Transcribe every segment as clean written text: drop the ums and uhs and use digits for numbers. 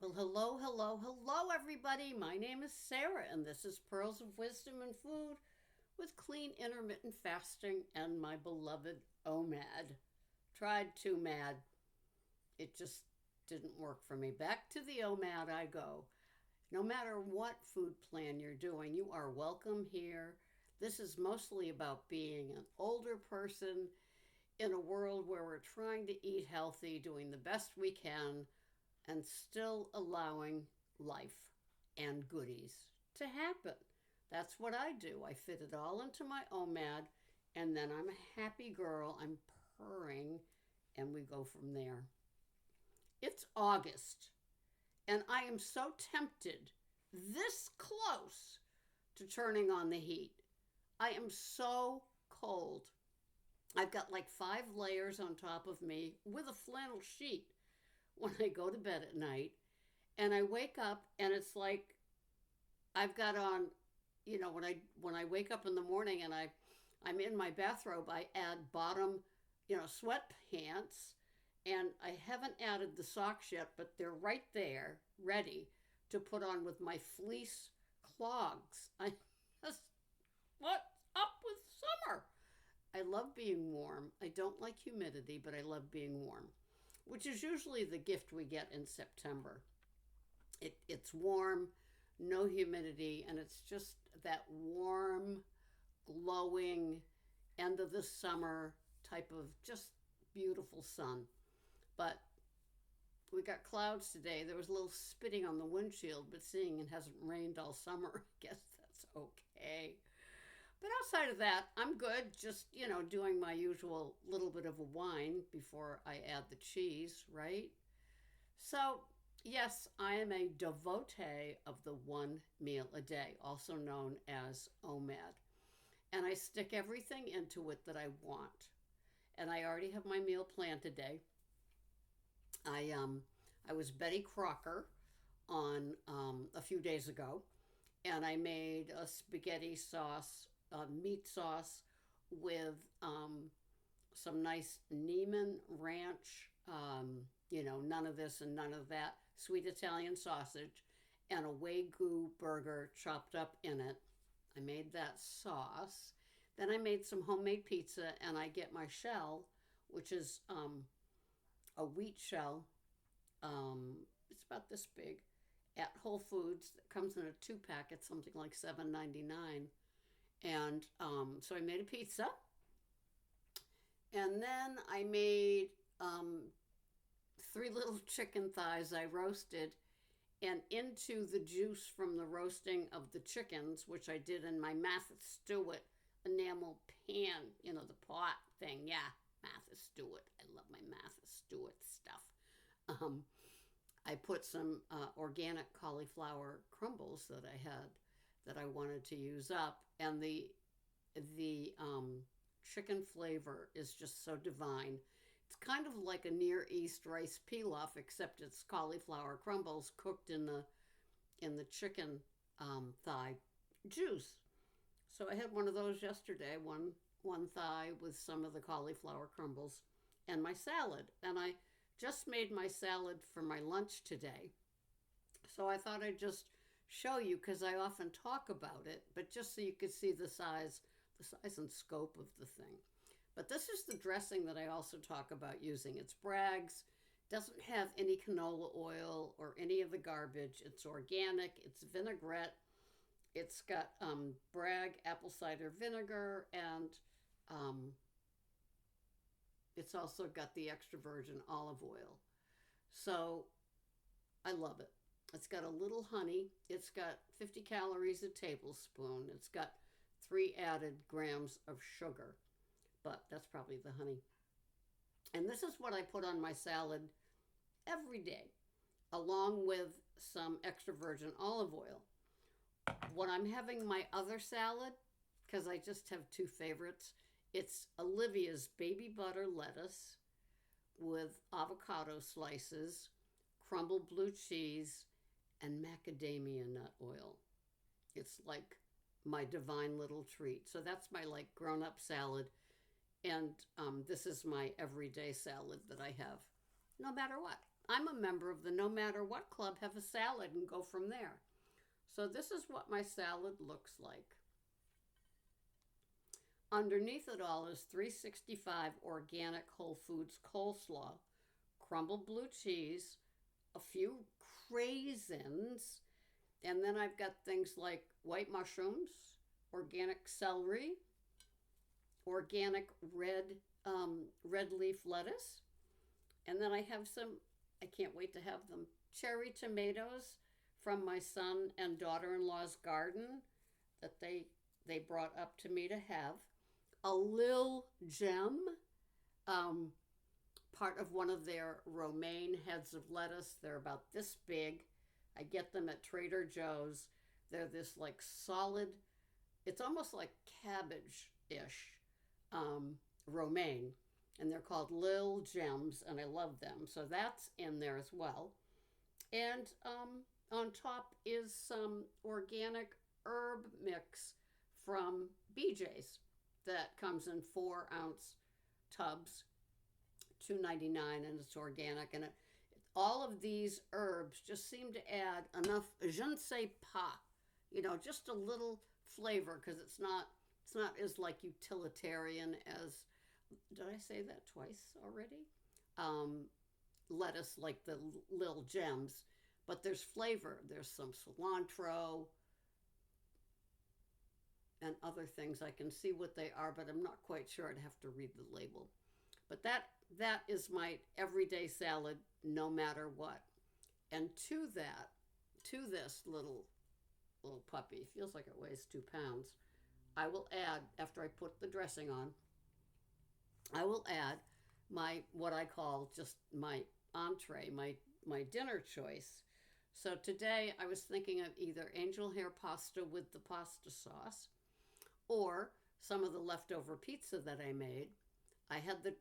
Well, hello, hello, hello, everybody. My name is Sarah, and this is Pearls of Wisdom and Food with clean intermittent fasting and my beloved OMAD. Tried to mad, it just didn't work for me. Back to the OMAD I go. No matter what food plan you're doing, you are welcome here. This is mostly about being an older person in a world where we're trying to eat healthy, doing the best we can, and still allowing life and goodies to happen. That's what I do. I fit it all into my OMAD, and then I'm a happy girl. I'm purring, and we go from there. It's August, and I am so tempted, this close to turning on the heat. I am so cold. I've got like 5 layers on top of me with a flannel sheet when I go to bed at night. And I wake up and it's like I've got on, when I wake up in the morning and I'm in my bathrobe, I add bottom, sweatpants, and I haven't added the socks yet, but they're right there, ready to put on with my fleece clogs. I just, what's up with summer? I love being warm. I don't like humidity, but I love being warm, which is usually the gift we get in September. It's warm, no humidity, and it's just that warm, glowing end of the summer type of just beautiful sun. But we got clouds today. There was a little spitting on the windshield, but seeing it hasn't rained all summer, I guess that's okay. But outside of that, I'm good. Just, doing my usual little bit of a wine before I add the cheese, right? So, yes, I am a devotee of the one meal a day, also known as OMAD. And I stick everything into it that I want. And I already have my meal planned today. I um I was Betty Crocker on a few days ago, and I made a spaghetti sauce, meat sauce with some nice Neiman Ranch, none of this and none of that, sweet Italian sausage, and a Wagyu burger chopped up in it. I made that sauce. Then I made some homemade pizza, and I get my shell, which is a wheat shell. It's about this big at Whole Foods. That comes in a 2 pack. It's something like $7.99. And so I made a pizza, and then I made 3 little chicken thighs I roasted, and into the juice from the roasting of the chickens, which I did in my Mathis Stewart enamel pan, the pot thing. Yeah, Mathis Stewart. I love my Mathis Stewart stuff. Um, I put some organic cauliflower crumbles that I had that I wanted to use up, and the chicken flavor is just so divine. It's kind of like a Near East rice pilaf, except it's cauliflower crumbles cooked in the chicken thigh juice. So I had one of those yesterday, one thigh with some of the cauliflower crumbles, and my salad. And I just made my salad for my lunch today. So I thought I'd just show you because I often talk about it, but just so you could see the size and scope of the thing. But this is the dressing that I also talk about using. It's Bragg's. Doesn't have any canola oil or any of the garbage. It's organic. It's vinaigrette. It's got Bragg apple cider vinegar, and um, it's also got the extra virgin olive oil. So I love it. It's got a little honey. It's got 50 calories a tablespoon. It's got 3 added grams of sugar, but that's probably the honey. And this is what I put on my salad every day, along with some extra virgin olive oil. When I'm having my other salad, because I just have two favorites, it's Olivia's baby butter lettuce with avocado slices, crumbled blue cheese, and macadamia nut oil. It's like my divine little treat. So that's my like grown up salad. And this is my everyday salad that I have no matter what. I'm a member of the No Matter What Club, have a salad and go from there. So this is what my salad looks like. Underneath it all is 365 organic whole foods coleslaw, crumbled blue cheese, a few craisins, and then I've got things like white mushrooms, organic celery, organic red leaf lettuce, and then I have some. I can't wait to have them. Cherry tomatoes from my son and daughter-in-law's garden that they brought up to me to have. A lil gem, part of one of their romaine heads of lettuce. They're about this big. I get them at Trader Joe's. They're this like solid, it's almost like cabbage-ish romaine. And they're called Lil Gems, and I love them. So that's in there as well. And on top is some organic herb mix from BJ's that comes in 4-ounce tubs, $2.99, and it's organic. And all of these herbs just seem to add enough je ne sais pas, just a little flavor, because it's not as like utilitarian as, did I say that twice already? Lettuce, like the Lil Gems, but there's flavor. There's some cilantro and other things. I can see what they are, but I'm not quite sure. I'd have to read the label. But that is my everyday salad, no matter what. And to this little puppy, feels like it weighs 2 pounds, I will add, after I put the dressing on, I will add what I call just my entree, my dinner choice. So today I was thinking of either angel hair pasta with the pasta sauce, or some of the leftover pizza that I made. I had the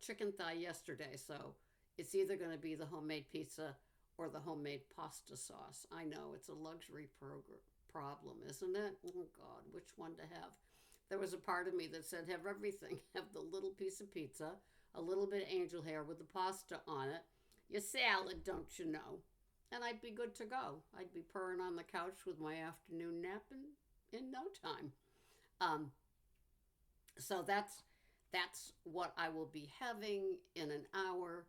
chicken thigh yesterday, so it's either going to be the homemade pizza or the homemade pasta sauce. I know it's a luxury problem, isn't it? Oh God, which one to have? There was a part of me that said, have everything. Have the little piece of pizza, a little bit of angel hair with the pasta on it, your salad, don't you know? And I'd be good to go. I'd be purring on the couch with my afternoon nap in no time. So that's what I will be having in an hour.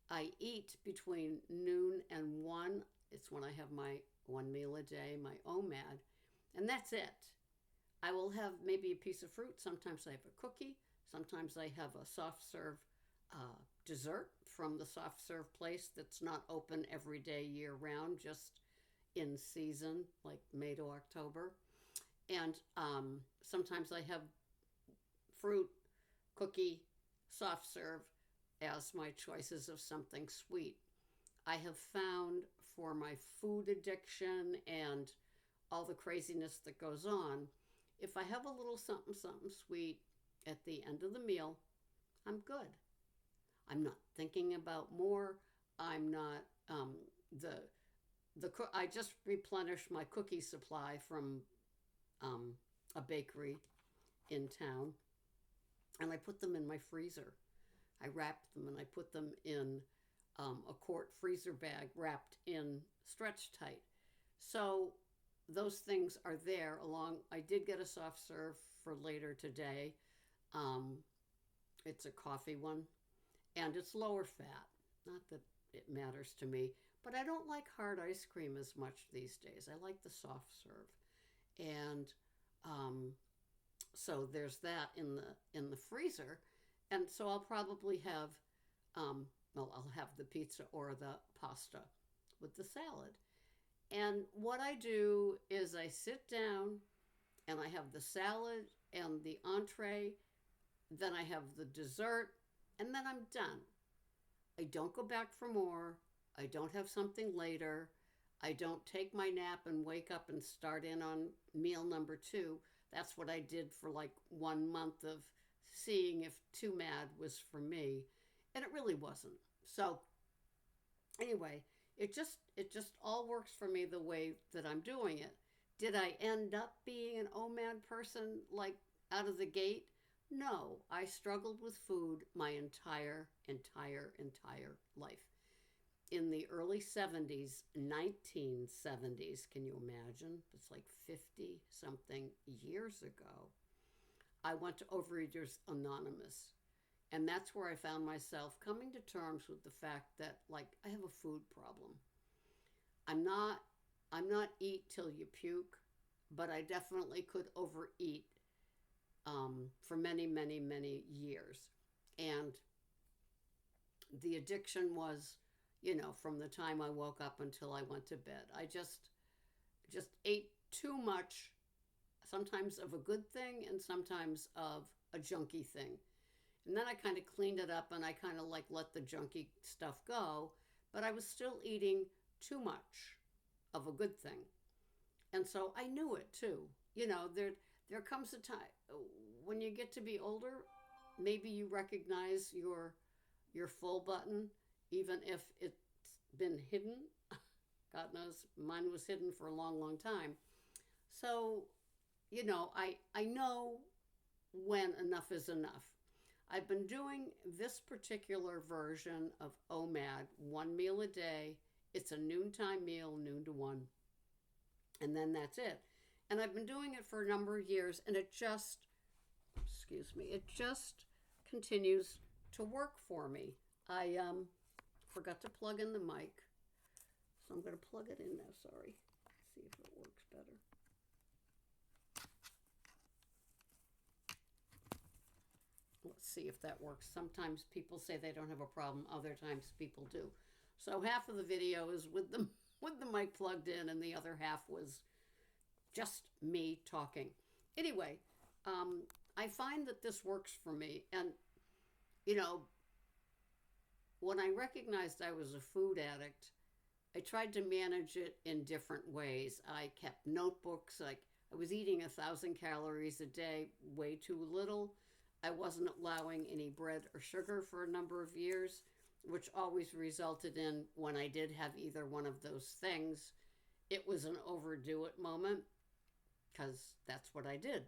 I eat between noon and 1. It's when I have my one meal a day, my OMAD, and that's it. I will have maybe a piece of fruit. Sometimes I have a cookie. Sometimes I have a soft serve dessert from the soft serve place that's not open every day year round, just in season, like May to October. And sometimes I have fruit, cookie, soft serve as my choices of something sweet. I have found for my food addiction and all the craziness that goes on, if I have a little something sweet at the end of the meal, I'm good. I'm not thinking about more. I'm not I just replenished my cookie supply from a bakery in town, and I put them in my freezer. I wrapped them and I put them in a quart freezer bag wrapped in Stretch Tight. So those things are there along. I did get a soft serve for later today. It's a coffee one, and it's lower fat. Not that it matters to me, but I don't like hard ice cream as much these days. I like the soft serve, and so there's that in the freezer, and so I'll probably have I'll have the pizza or the pasta with the salad. And what I do is I sit down and I have the salad and the entree, then I have the dessert, and then I'm done. I don't go back for more. I don't have something later. I don't take my nap and wake up and start in on meal number 2. That's what I did for like 1 month of seeing if too mad was for me, and it really wasn't. So anyway, it just all works for me the way that I'm doing it. Did I end up being an OMAD person like out of the gate? No, I struggled with food my entire life. in the early 70s, 1970s. Can you imagine? It's like 50 something years ago. I went to Overeaters Anonymous. And that's where I found myself coming to terms with the fact that, like, I have a food problem. I'm not eat till you puke, but I definitely could overeat for many, many, many years. And the addiction was, from the time I woke up until I went to bed. I just ate too much, sometimes of a good thing and sometimes of a junky thing. And then I kind of cleaned it up and I kind of like let the junky stuff go, but I was still eating too much of a good thing. And so I knew it too. There comes a time when you get to be older, maybe you recognize your full button, even if it's been hidden. God knows mine was hidden for a long, long time. So, I know when enough is enough. I've been doing this particular version of OMAD, 1 meal a day. It's a noontime meal, noon to 1. And then that's it. And I've been doing it for a number of years, and it just continues to work for me. I forgot to plug in the mic, so I'm going to plug it in now, sorry. See if it works better. Let's see if that works. Sometimes people say they don't have a problem, other times people do. So half of the video is with the mic plugged in, and the other half was just me talking. Anyway, I find that this works for me. And, when I recognized I was a food addict, I tried to manage it in different ways. I kept notebooks. I was eating 1,000 calories a day, way too little. I wasn't allowing any bread or sugar for a number of years, which always resulted in, when I did have either one of those things, it was an overdo it moment, because that's what I did.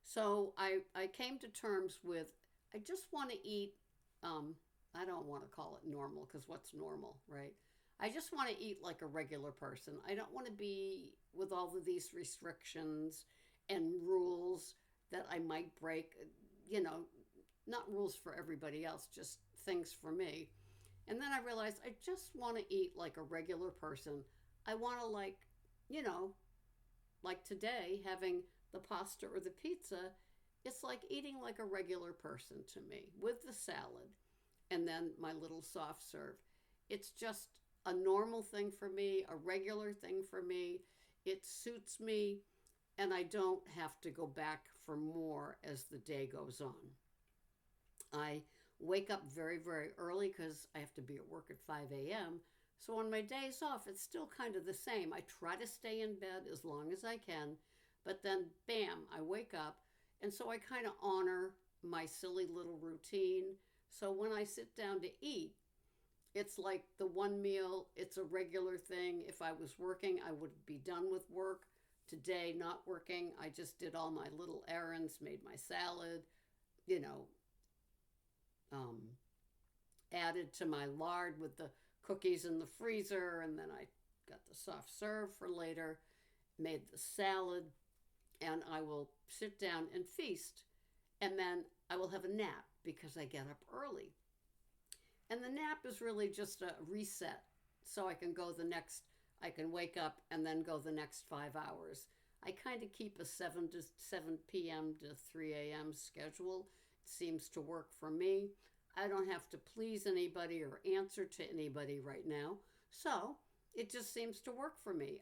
So I came to terms with, I just want to eat, I don't want to call it normal, because what's normal, right? I just want to eat like a regular person. I don't want to be with all of these restrictions and rules that I might break, not rules for everybody else, just things for me. And then I realized I just want to eat like a regular person. I want to like today, having the pasta or the pizza, it's like eating like a regular person to me, with the salad and then my little soft serve. It's just a normal thing for me, a regular thing for me. It suits me, and I don't have to go back for more as the day goes on. I wake up very, very early because I have to be at work at 5 a.m. So on my days off, it's still kind of the same. I try to stay in bed as long as I can, but then bam, I wake up. And so I kind of honor my silly little routine. So when I sit down to eat, it's like the 1 meal, it's a regular thing. If I was working, I would be done with work. Today, not working, I just did all my little errands, made my salad, added to my lard with the cookies in the freezer, and then I got the soft serve for later, made the salad, and I will sit down and feast, and then I will have a nap because I get up early. And the nap is really just a reset, so I can wake up and then go the next 5 hours. I kind of keep a 7 p.m. to 3 a.m. schedule. It seems to work for me. I don't have to please anybody or answer to anybody right now. So it just seems to work for me.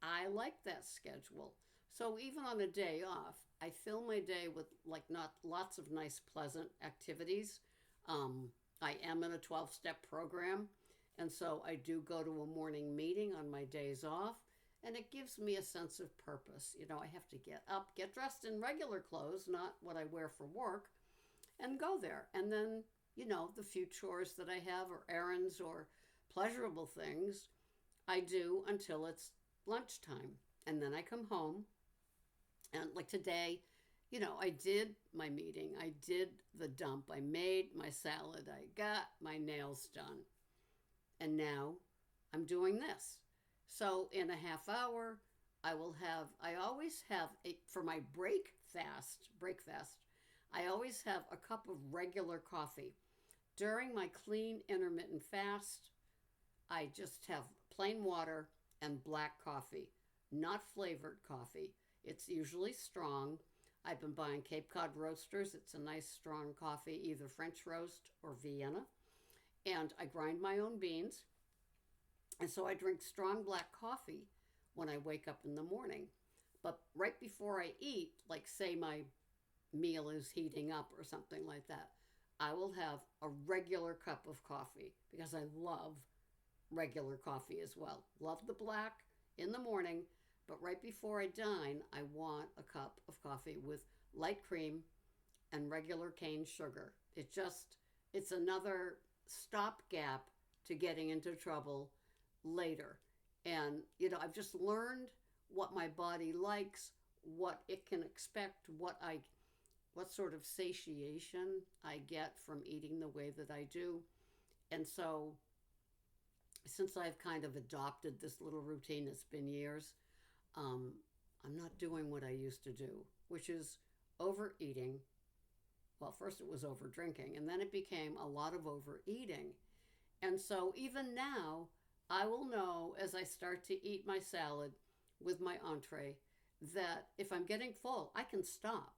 I like that schedule. So even on a day off, I fill my day with not lots of nice, pleasant activities. I am in a 12-step program. And so I do go to a morning meeting on my days off, and it gives me a sense of purpose. I have to get up, get dressed in regular clothes, not what I wear for work, and go there. And then, the few chores that I have, or errands or pleasurable things, I do until it's lunchtime. And then I come home, and like today, I did my meeting, I did the dump, I made my salad, I got my nails done. And now I'm doing this. So in a half hour, I always have for my break fast, I always have a cup of regular coffee. During my clean intermittent fast, I just have plain water and black coffee, not flavored coffee. It's usually strong. I've been buying Cape Cod Roasters. It's a nice strong coffee, either French roast or Vienna. And I grind my own beans. And so I drink strong black coffee when I wake up in the morning. But right before I eat, like say my meal is heating up or something like that, I will have a regular cup of coffee because I love regular coffee as well. Love the black in the morning, but right before I dine, I want a cup of coffee with light cream and regular cane sugar. It's another stopgap to getting into trouble later. And, I've just learned what my body likes, what it can expect, what sort of satiation I get from eating the way that I do. And so since I've kind of adopted this little routine, it's been years, I'm not doing what I used to do, which is overeating. Well, first it was over drinking, and then it became a lot of overeating. And so even now, I will know as I start to eat my salad with my entree that if I'm getting full, I can stop.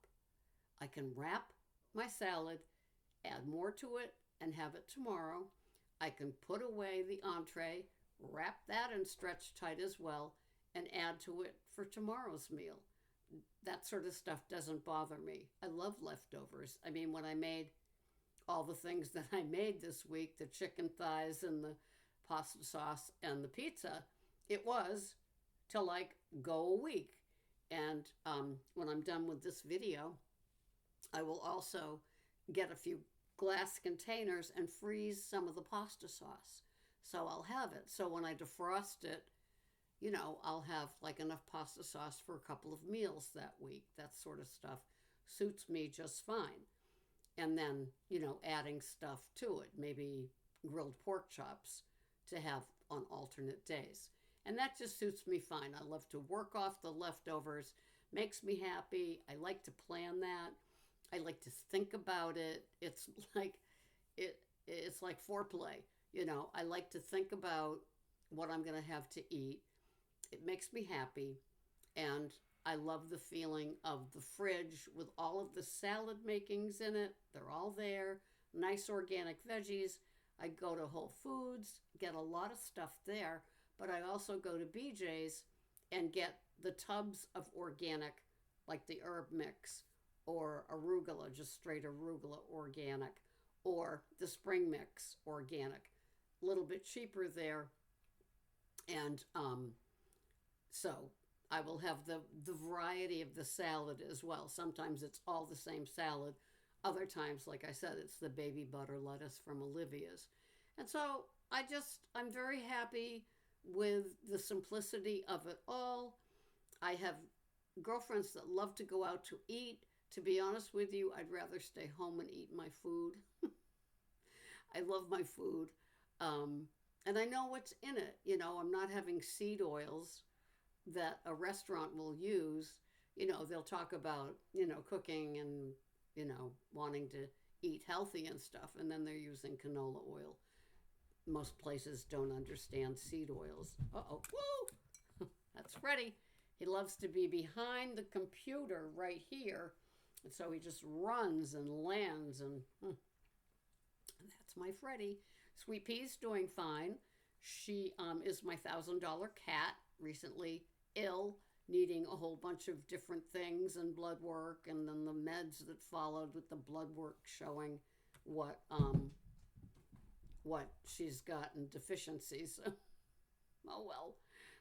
I can wrap my salad, add more to it, and have it tomorrow. I can put away the entree, wrap that and stretch tight as well, and add to it for tomorrow's meal. That sort of stuff doesn't bother me. I love leftovers. I mean, when I made all the things that I made this week, the chicken thighs and the pasta sauce and the pizza, it was to like go a week. And when I'm done with this video, I will also get a few glass containers and freeze some of the pasta sauce. So I'll have it. So when I defrost it, I'll have like enough pasta sauce for a couple of meals that week. That sort of stuff suits me just fine. And then, adding stuff to it, maybe grilled pork chops to have on alternate days. And that just suits me fine. I love to work off the leftovers, makes me happy. I like to plan that. I like to think about it. It's like foreplay. I like to think about what I'm going to have to eat. It makes me happy. And I love the feeling of the fridge with all of the salad makings in it. They're all there. Nice organic veggies. I go to Whole Foods, get a lot of stuff there, but I also go to BJ's and get the tubs of organic, like the herb mix, or arugula, just straight arugula organic, or the spring mix organic. A little bit cheaper there. And so I will have the variety of the salad as well. Sometimes it's all the same salad. Other times, like I said, it's the baby butter lettuce from Olivia's. And so I'm very happy with the simplicity of it all. I have girlfriends that love to go out to eat. To be honest with you, I'd rather stay home and eat my food. I love my food. And I know what's in it. I'm not having seed oils that a restaurant will use. They'll talk about, cooking and, wanting to eat healthy and stuff. And then they're using canola oil. Most places don't understand seed oils. Uh-oh. Woo! That's Freddie. He loves to be behind the computer right here. And so he just runs and lands. And that's my Freddie. Sweet Pea's doing fine. She is my $1,000 cat, recently ill, needing a whole bunch of different things and blood work, and then the meds that followed with the blood work showing what she's gotten deficiencies. Oh well,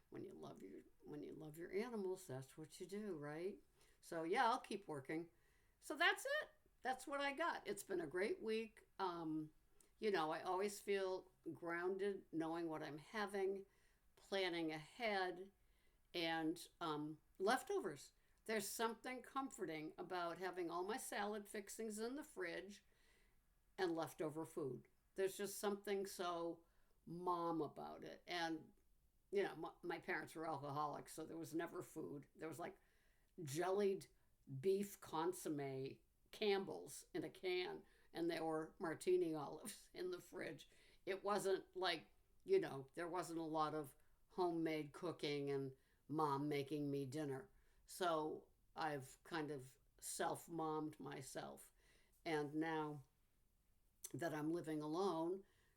when you love your animals, that's what you do, right? So yeah, I'll keep working. So that's it. That's what I got. It's been a great week. I always feel grounded knowing what I'm having, planning ahead, and leftovers. There's something comforting about having all my salad fixings in the fridge and leftover food. There's just something so mom about it. And, you know, my parents were alcoholics, so there was never food. There was like jellied beef consomme Campbell's in a can, and there were martini olives in the fridge. It wasn't like, you know, there wasn't a lot of homemade cooking and mom making me dinner. So I've kind of self mommed myself. And now that I'm living alone,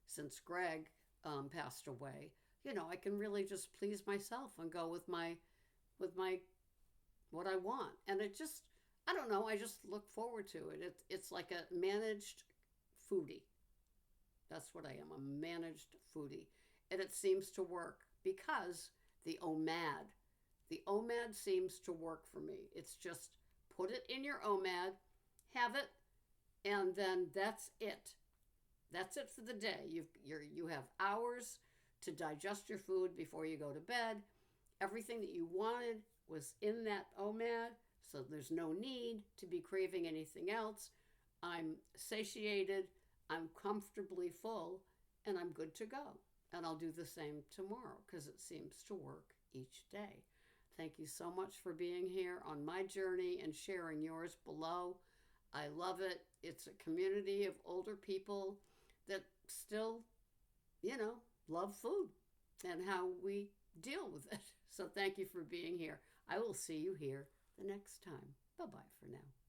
since Greg passed away, you know, I can really just please myself and go with my what I want. And it just, I don't know, I just look forward to it. It's like a managed foodie. That's what I am, a managed foodie. And it seems to work because the OMAD, the OMAD seems to work for me. It's just put it in your OMAD, have it, and then that's it. That's it for the day. You have hours to digest your food before you go to bed. Everything that you wanted was in that OMAD, so there's no need to be craving anything else. I'm satiated, I'm comfortably full, and I'm good to go. And I'll do the same tomorrow because it seems to work each day. Thank you so much for being here on my journey and sharing yours below. I love it. It's a community of older people that still, you know, love food and how we deal with it. So thank you for being here. I will see you here the next time. Bye bye for now.